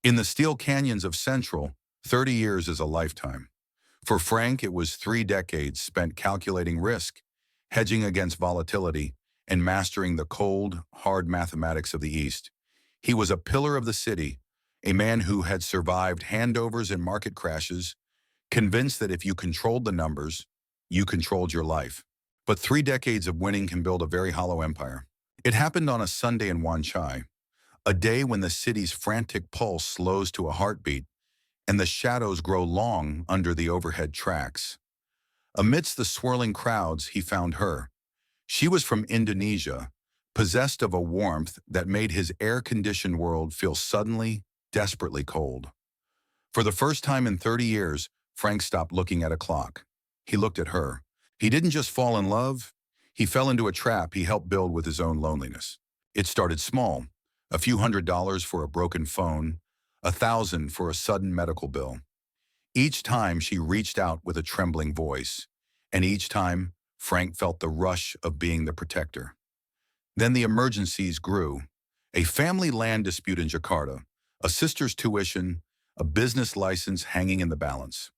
In the steel canyons of Central, 30 years is a lifetime. For Frank, it was 3 decades spent calculating risk, hedging against volatility, and mastering the cold, hard mathematics of the East. He was a pillar of the city, a man who had survived handovers and market crashes, convinced that if you controlled the numbers, you controlled your life. But 3 decades of winning can build a very hollow empire. It happened on a Sunday in Wan Chai, a day when the city's frantic pulse slows to a heartbeat and the shadows grow long under the overhead tracks. Amidst the swirling crowds, he found her. She was from Indonesia, possessed of a warmth that made his air-conditioned world feel suddenly, desperately cold. For the first time in 30 years, Frank stopped looking at a clock. He looked at her. He didn't just fall in love, he fell into a trap he helped build with his own loneliness. It started small, a few $100s for a broken phone, 1,000 for a sudden medical bill. Each time she reached out with a trembling voice, and each time Frank felt the rush of being the protector. Then the emergencies grew. A family land dispute in Jakarta, a sister's tuition, a business license hanging in the balance.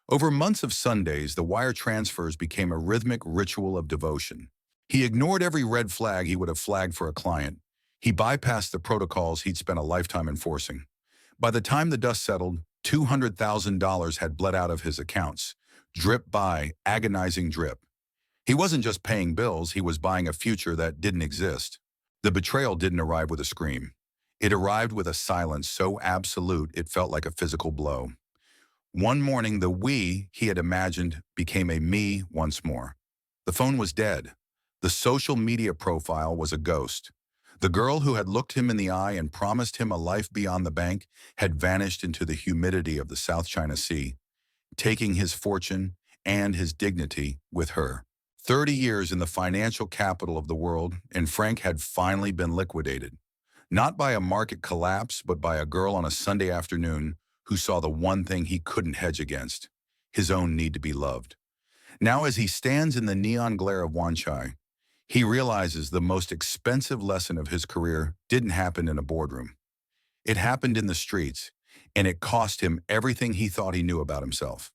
Over months of Sundays, the wire transfers became a rhythmic ritual of devotion. He ignored every red flag he would have flagged for a client. He bypassed the protocols he'd spent a lifetime enforcing. By the time the dust settled, $200,000 had bled out of his accounts, drip by, agonizing drip. He wasn't just paying bills, he was buying a future that didn't exist. The betrayal didn't arrive with a scream. It arrived with a silence so absolute it felt like a physical blow. One morning, the we he had imagined became a me once more. The phone was dead. The social media profile was a ghost. The girl who had looked him in the eye and promised him a life beyond the bank had vanished into the humidity of the South China Sea, taking his fortune and his dignity with her. 30 years in the financial capital of the world, and Frank had finally been liquidated. Not by a market collapse, but by a girl on a Sunday afternoon who saw the one thing he couldn't hedge against, his own need to be loved. Now as he stands in the neon glare of Wan Chai, he realizes the most expensive lesson of his career didn't happen in a boardroom. It happened in the streets, and it cost him everything he thought he knew about himself.